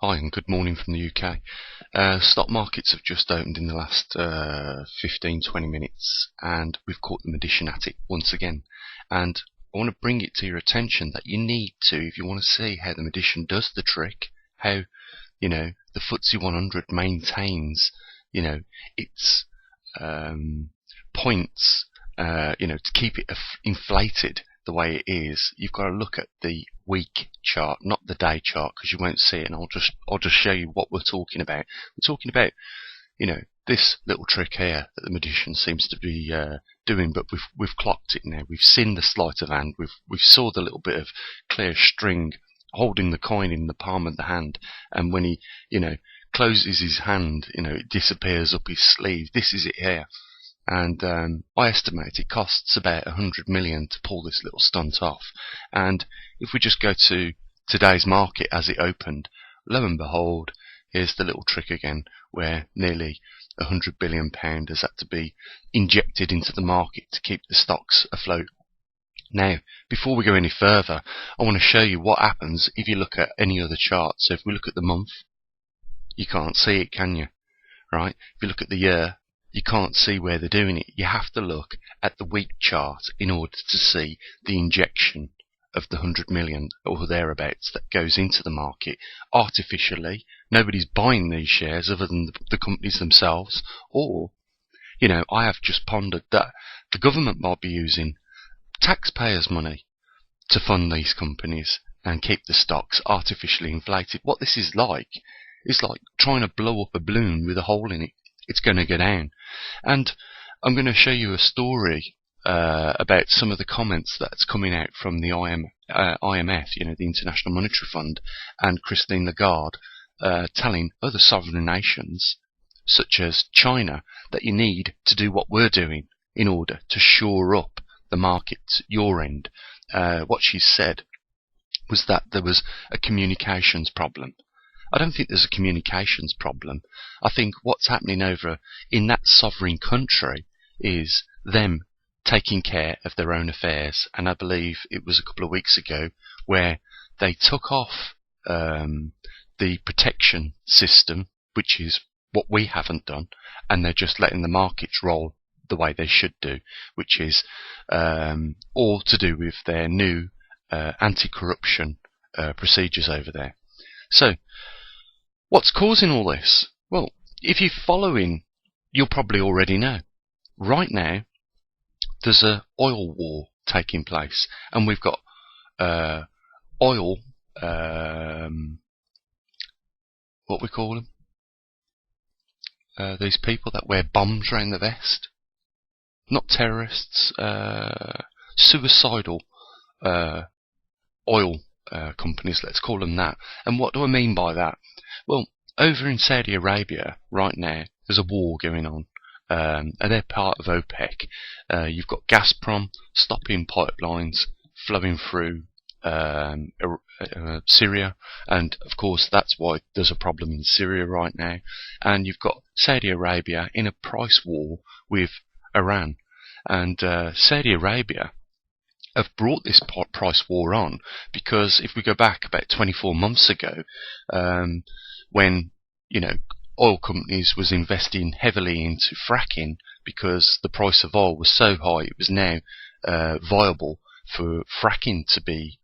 Hi and good morning from the UK. Stock markets have just opened in the last 15-20 minutes and we've caught the magician at it once again. And I want to bring it to your attention that you need to, if you want to see how the magician does the trick, how, the FTSE 100 maintains, its points, to keep it inflated the way it is, you've got to look at the week chart, not the day chart, because you won't see it. And I'll just show you what we're talking about. We're talking about, this little trick here that the magician seems to be doing, but we've clocked it now. We've seen the sleight of hand. We've saw the little bit of clear string holding the coin in the palm of the hand, and when he, closes his hand, it disappears up his sleeve. This is it here. And I estimate it costs about 100 million to pull this little stunt off. And if we just go to today's market as it opened, lo and behold, here's the little trick again, where nearly 100 billion pound has had to be injected into the market to keep the stocks afloat. Now, before we go any further, I want to show you what happens if you look at any other chart. So if we look at the month, you can't see it, can you? Right? If you look at the year, you can't see where they're doing it. You have to look at the week chart in order to see the injection of the 100 million or thereabouts that goes into the market artificially. Nobody's buying these shares other than the companies themselves. Or, I have just pondered that the government might be using taxpayers' money to fund these companies and keep the stocks artificially inflated. What this is like trying to blow up a balloon with a hole in it. It's going to go down. And I'm going to show you a story about some of the comments that's coming out from the IMF, the International Monetary Fund, and Christine Lagarde, telling other sovereign nations, such as China, that you need to do what we're doing in order to shore up the markets, your end. What she said was that there was a communications problem. I don't think there's a communications problem. I think what's happening over in that sovereign country is them taking care of their own affairs. And I believe it was a couple of weeks ago where they took off the protection system, which is what we haven't done, and they're just letting the markets roll the way they should do, which is all to do with their new anti-corruption procedures over there. So, what's causing all this? Well, if you're following, you'll probably already know. Right now, there's an oil war taking place, and we've got oil, what we call them? These people that wear bombs around the vest. Not terrorists, suicidal oil companies, let's call them that. And what do I mean by that? Well, over in Saudi Arabia right now, there's a war going on, and they're part of OPEC. You've got Gazprom stopping pipelines flowing through Syria, and of course that's why there's a problem in Syria right now. And you've got Saudi Arabia in a price war with Iran, and Saudi Arabia have brought this price war on because if we go back about 24 months ago, when oil companies was investing heavily into fracking because the price of oil was so high, it was now viable for fracking to be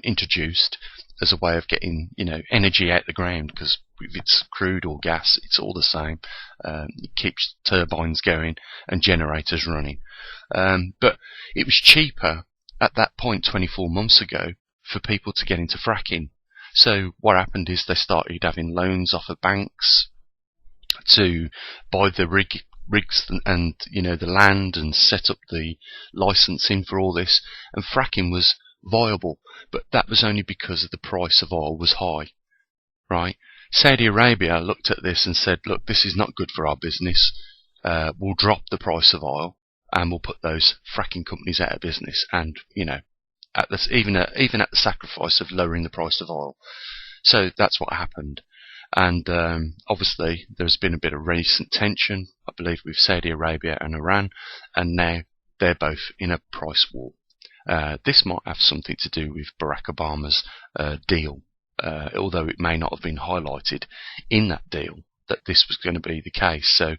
introduced as a way of getting energy out the ground, because if it's crude or gas, it's all the same. It keeps turbines going and generators running. But it was cheaper at that point 24 months ago for people to get into fracking. So what happened is they started having loans off of banks to buy the rigs and the land and set up the licensing for all this, and fracking was viable, but that was only because of the price of oil was high, right? Saudi Arabia looked at this and said, look, this is not good for our business. We'll drop the price of oil and we'll put those fracking companies out of business, and at this, even at the sacrifice of lowering the price of oil. So that's what happened. And obviously there's been a bit of recent tension, I believe, with Saudi Arabia and Iran, and now they're both in a price war. This might have something to do with Barack Obama's deal although it may not have been highlighted in that deal that this was going to be the case. So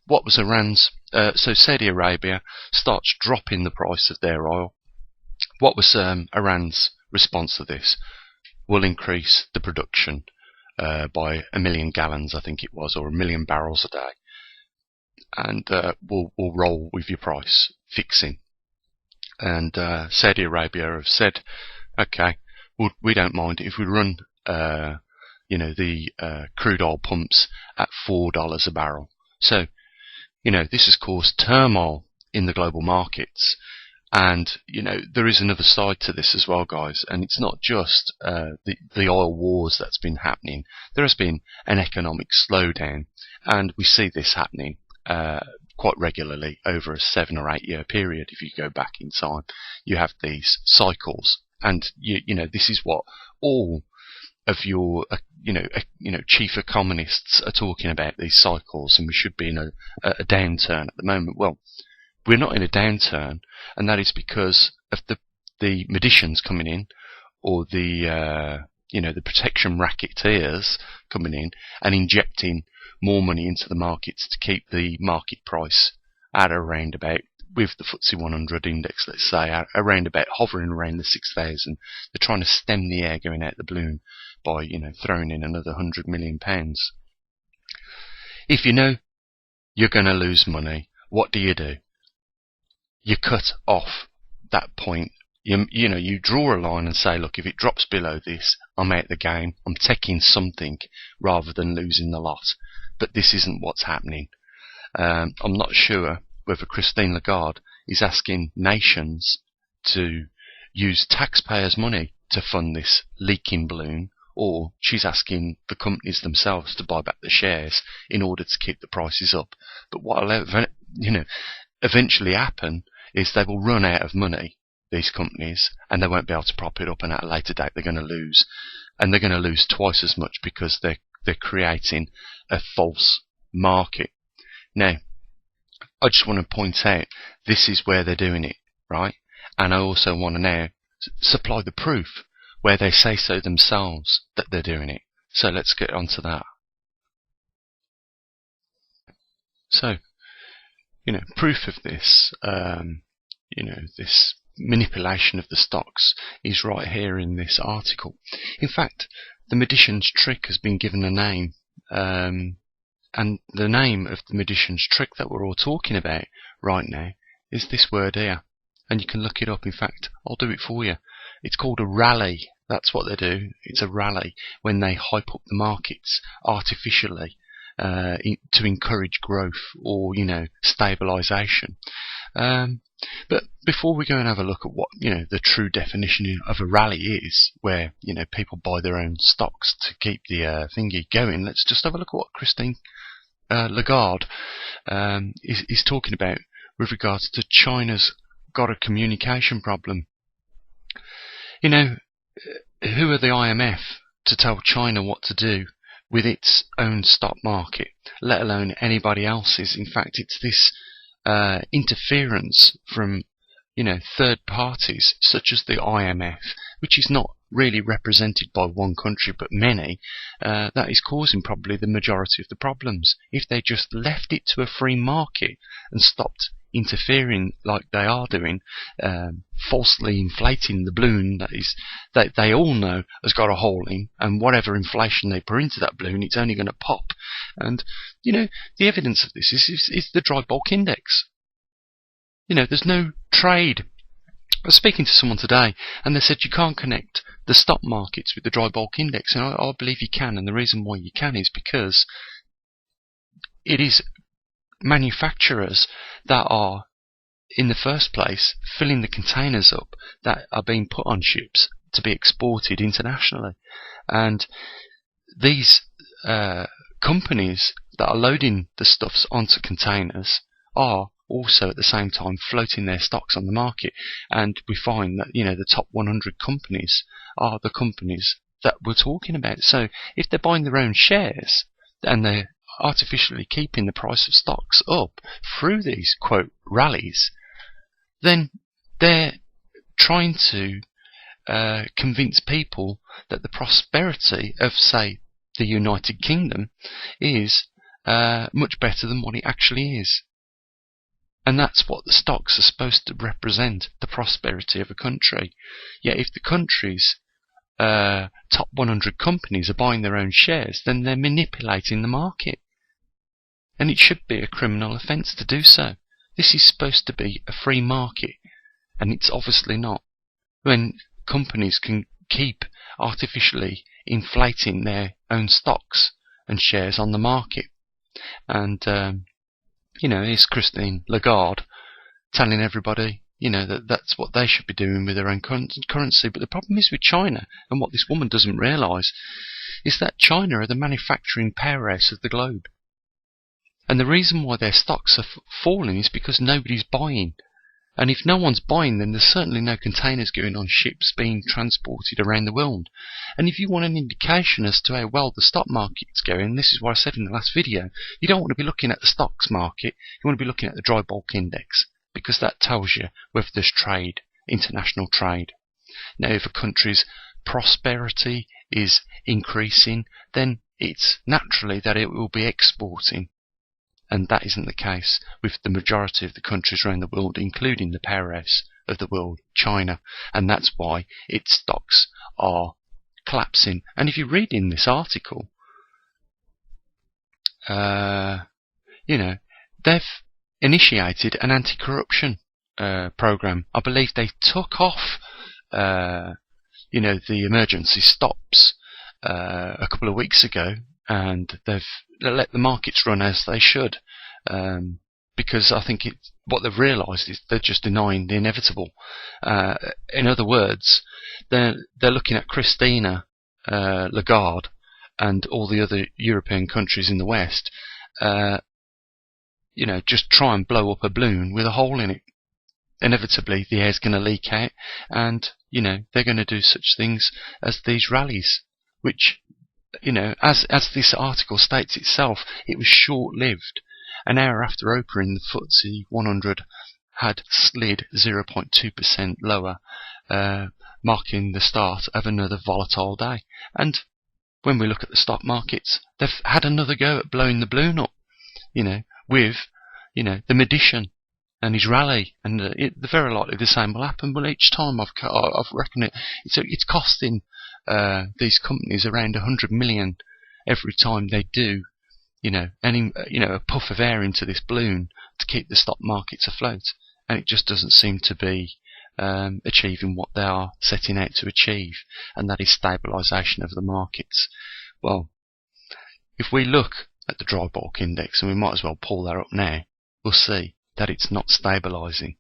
what was Iran's, so Saudi Arabia starts dropping the price of their oil. What was Iran's response to this? We'll increase the production by 1 million gallons, I think it was, or 1 million barrels a day, and we'll roll with your price fixing. And Saudi Arabia have said, okay, we don't mind if we run the crude oil pumps at $4 a barrel. So this has caused turmoil in the global markets. And there is another side to this as well, guys, and it's not just the oil wars that's been happening. There has been an economic slowdown, and we see this happening quite regularly over a 7 or 8 year period. If you go back in time, you have these cycles, and this is what all of your chief economists are talking about, these cycles, and we should be in a downturn at the moment. Well, we're not in a downturn, and that is because of the medicians coming in, or the protection racketeers coming in and injecting more money into the markets to keep the market price at around about, with the FTSE 100 index, let's say, around about, hovering around the 6,000. They're trying to stem the air going out the balloon by throwing in another £100 million. If you know you're going to lose money, what do? You cut off that point. You draw a line and say, look, if it drops below this, I'm out the game. I'm taking something rather than losing the lot. But this isn't what's happening. I'm not sure whether Christine Lagarde is asking nations to use taxpayers' money to fund this leaking balloon, or she's asking the companies themselves to buy back the shares in order to keep the prices up. But what will eventually happen is they will run out of money, these companies, and they won't be able to prop it up, and at a later date they're going to lose. And they're going to lose twice as much because they're creating a false market. Now, I just want to point out, this is where they're doing it, right? And I also want to now supply the proof where they say so themselves that they're doing it. So let's get on to that. So, proof of this, this manipulation of the stocks is right here in this article. In fact, the magician's trick has been given a name, and the name of the magician's trick that we're all talking about right now is this word here, and you can look it up. In fact, I'll do it for you. It's called a rally. That's what they do. It's a rally, when they hype up the markets artificially to encourage growth or stabilization. But before we go and have a look at what the true definition of a rally is, where people buy their own stocks to keep the thingy going, let's just have a look at what Christine Lagarde is talking about with regards to China's got a communication problem. Who are the IMF to tell China what to do with its own stock market, let alone anybody else's? In fact, it's this interference from third parties such as the IMF, which is not really represented by one country but many, that is causing probably the majority of the problems. If they just left it to a free market and stopped interfering like they are doing, falsely inflating the balloon that they all know has got a hole in, and whatever inflation they put into that balloon, it's only going to pop. And the evidence of this is the dry bulk index. There's no trade. I was speaking to someone today, and they said you can't connect the stock markets with the dry bulk index, and I believe you can. And the reason why you can is because it is manufacturers that are, in the first place, filling the containers up that are being put on ships to be exported internationally. And these companies that are loading the stuffs onto containers are also at the same time floating their stocks on the market. And we find that the top 100 companies are the companies that we're talking about. So if they're buying their own shares and they're artificially keeping the price of stocks up through these, quote, rallies, then they're trying to convince people that the prosperity of, say, the United Kingdom is much better than what it actually is. And that's what the stocks are supposed to represent, the prosperity of a country. Yet if the country's top 100 companies are buying their own shares, then they're manipulating the market. And it should be a criminal offence to do so. This is supposed to be a free market, and it's obviously not. When companies can keep artificially inflating their own stocks and shares on the market. And, here's Christine Lagarde telling everybody, that that's what they should be doing with their own currency. But the problem is with China, and what this woman doesn't realise, is that China are the manufacturing powerhouse of the globe. And the reason why their stocks are falling is because nobody's buying. And if no one's buying, then there's certainly no containers going on ships being transported around the world. And if you want an indication as to how well the stock market's going, this is what I said in the last video, you don't want to be looking at the stocks market, you want to be looking at the dry bulk index, because that tells you whether there's trade, international trade. Now, if a country's prosperity is increasing, then it's naturally that it will be exporting. And that isn't the case with the majority of the countries around the world, including the powerhouse of the world, China. And that's why its stocks are collapsing. And if you read in this article, they've initiated an anti-corruption program. I believe they took off, the emergency stops a couple of weeks ago, and they've let the markets run as they should, because I think what they've realised is they're just denying the inevitable. In other words, they're looking at Christina Lagarde and all the other European countries in the West, just try and blow up a balloon with a hole in it. Inevitably, the air's going to leak out, and they're going to do such things as these rallies, which, as this article states itself, it was short-lived. An hour after opening, the FTSE 100 had slid 0.2% lower, marking the start of another volatile day. And when we look at the stock markets, they've had another go at blowing the balloon up, with, the magician and his rally, and the very likely the same will happen. But each time I've reckoned it's costing these companies around 100 million every time they do, a puff of air into this balloon to keep the stock markets afloat, and it just doesn't seem to be achieving what they are setting out to achieve, and that is stabilisation of the markets. Well, if we look at the dry bulk index, and we might as well pull that up now, we'll see that it's not stabilising.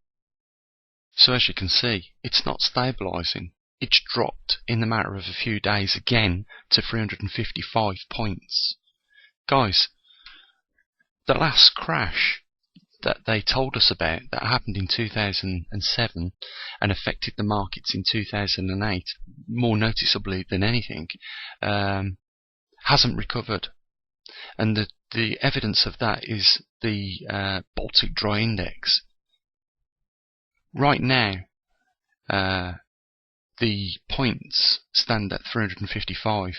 So as you can see, it's not stabilising. It's dropped in the matter of a few days again to 355 points. Guys, the last crash that they told us about that happened in 2007 and affected the markets in 2008 more noticeably than anything, hasn't recovered. And the evidence of that is the Baltic Dry Index. Right now, the points stand at 355,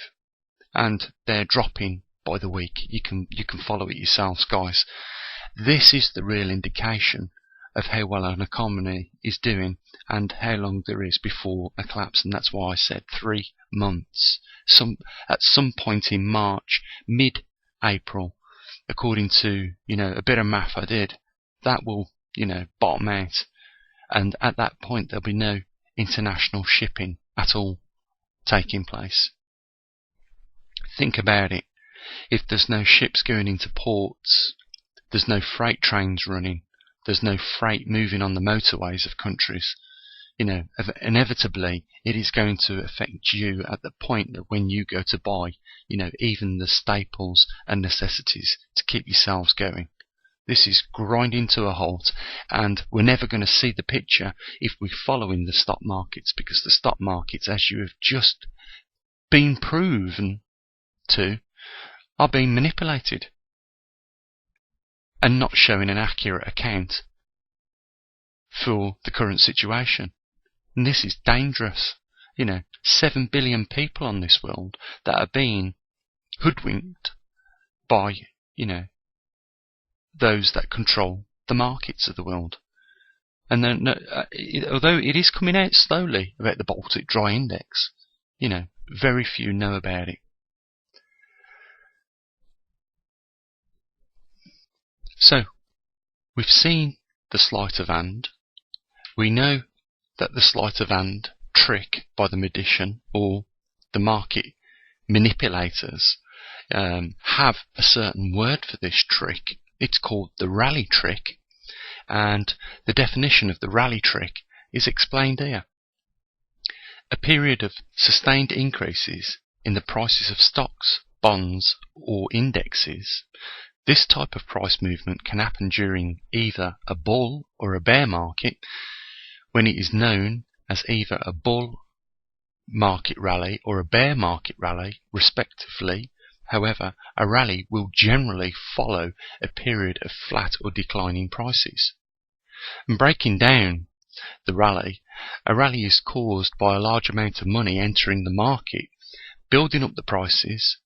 and they're dropping by the week. You can follow it yourselves, guys. This is the real indication of how well an economy is doing and how long there is before a collapse, and that's why I said 3 months. At some point in March, mid-April, according to a bit of math I did, that will bottom out, and at that point there'll be no international shipping at all taking place. Think about it. If there's no ships going into ports, there's no freight trains running, there's no freight moving on the motorways of countries, inevitably it is going to affect you at the point that when you go to buy, even the staples and necessities to keep yourselves going. This is grinding to a halt, and we're never going to see the picture if we're following the stock markets, because the stock markets, as you have just been proven to, are being manipulated and not showing an accurate account for the current situation. And this is dangerous. 7 billion people on this world that are being hoodwinked by, those that control the markets of the world. And then, although it is coming out slowly about the Baltic Dry Index, very few know about it. So, we've seen the sleight of hand. We know that the sleight of hand trick by the magician or the market manipulators have a certain word for this trick. It's called the rally trick, and the definition of the rally trick is explained here. A period of sustained increases in the prices of stocks, bonds, or indexes. This type of price movement can happen during either a bull or a bear market, when it is known as either a bull market rally or a bear market rally, respectively. However, a rally will generally follow a period of flat or declining prices. And breaking down the rally, a rally is caused by a large amount of money entering the market, building up the prices.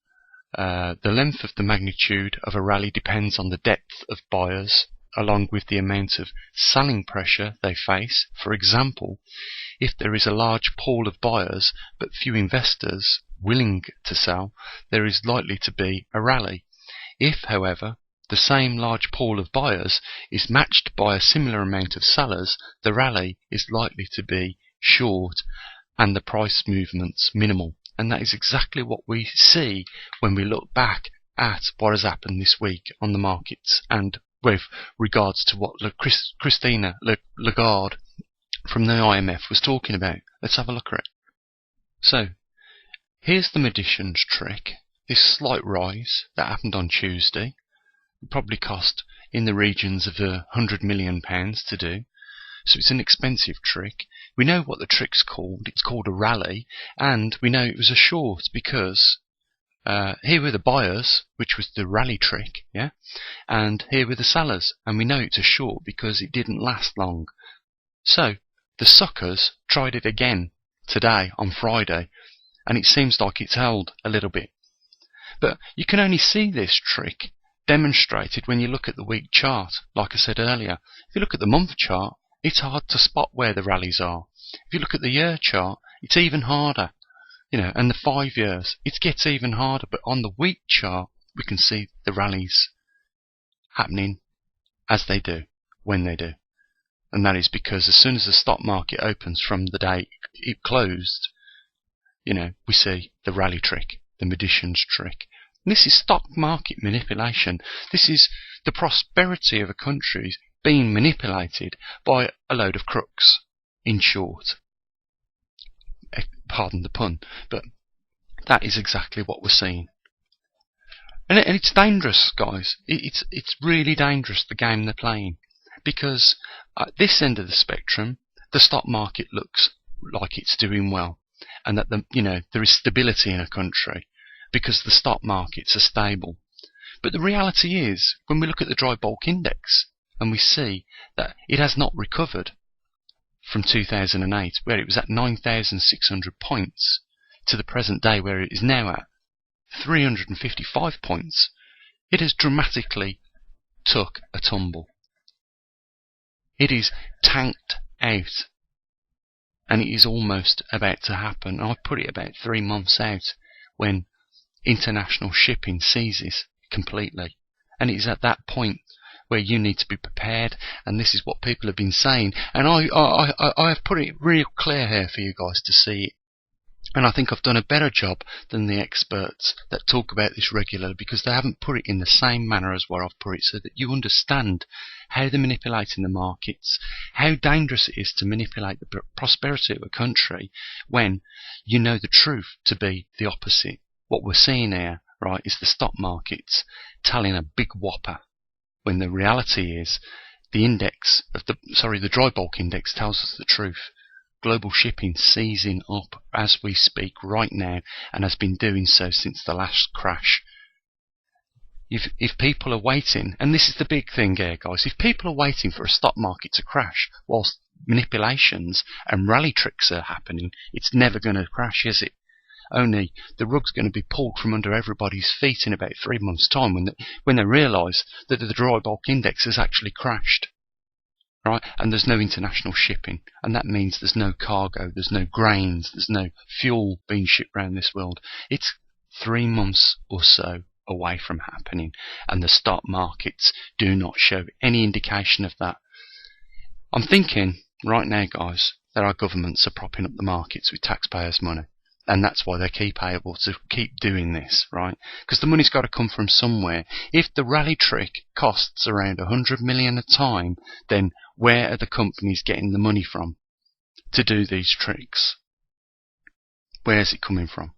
The length of the magnitude of a rally depends on the depth of buyers, along with the amount of selling pressure they face. For example, if there is a large pool of buyers but few investors willing to sell, there is likely to be a rally. If, however, the same large pool of buyers is matched by a similar amount of sellers, the rally is likely to be short and the price movements minimal. And that is exactly what we see when we look back at what has happened this week on the markets, and with regards to what Christina Lagarde from the IMF was talking about. Let's have a look at it. So, here's the magician's trick. This slight rise that happened on Tuesday. It probably cost in the regions of £100 million to do. So it's an expensive trick. We know what the trick's called. It's called a rally, and we know it was a short because here were the buyers, which was the rally trick, yeah, and here were the sellers, and we know it's a short because it didn't last long. So the suckers tried it again today on Friday, and it seems like it's held a little bit. But you can only see this trick demonstrated when you look at the week chart. Like I said earlier, if you look at the month chart, it's hard to spot where the rallies are. If you look at the year chart, it's even harder. And the 5 years, it gets even harder. But on the week chart, we can see the rallies happening as they do, when they do. And that is because as soon as the stock market opens from the day it closed, we see the rally trick, the magician's trick. And this is stock market manipulation. This is the prosperity of a country being manipulated by a load of crooks, in short. Pardon the pun, but that is exactly what we're seeing. And it's dangerous, guys. It's really dangerous, the game they're playing. Because at this end of the spectrum, the stock market looks like it's doing well. And that there is stability in a country because the stock markets are stable. But the reality is, when we look at the dry bulk index, and we see that it has not recovered from 2008, where it was at 9,600 points, to the present day where it is now at 355 points, it has dramatically took a tumble. It is tanked out, and it is almost about to happen. I put it about 3 months out when international shipping ceases completely, and it is at that point where you need to be prepared, and this is what people have been saying, and I have put it real clear here for you guys to see it. And I think I've done a better job than the experts that talk about this regularly, because they haven't put it in the same manner as where I've put it, so that you understand how they're manipulating the markets, how dangerous it is to manipulate the prosperity of a country when you know the truth to be the opposite. What we're seeing here, right, is the stock markets telling a big whopper, when the reality is the dry bulk index tells us the truth. Global shipping seizing up as we speak right now, and has been doing so since the last crash. If people are waiting, and this is the big thing here, guys, if people are waiting for a stock market to crash whilst manipulations and rally tricks are happening, it's never going to crash, is it? Only the rug's going to be pulled from under everybody's feet in about 3 months' time when they realise that the dry bulk index has actually crashed. Right? And there's no international shipping, and that means there's no cargo, there's no grains, there's no fuel being shipped around this world. It's 3 months or so away from happening, and the stock markets do not show any indication of that. I'm thinking right now, guys, that our governments are propping up the markets with taxpayers' money. And that's why they keep able to keep doing this, right? Because the money's got to come from somewhere. If the rally trick costs around 100 million a time, then where are the companies getting the money from to do these tricks? Where's it coming from?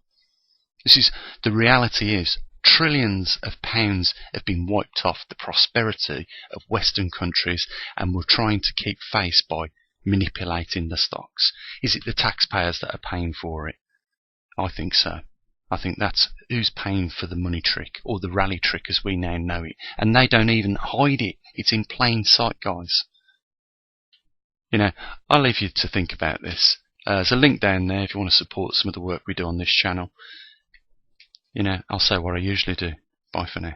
The reality is, trillions of pounds have been wiped off the prosperity of Western countries, and we're trying to keep face by manipulating the stocks. Is it the taxpayers that are paying for it? I think so. I think that's who's paying for the money trick, or the rally trick as we now know it. And they don't even hide it. It's in plain sight, guys. I'll leave you to think about this. There's a link down there if you want to support some of the work we do on this channel. I'll say what I usually do. Bye for now.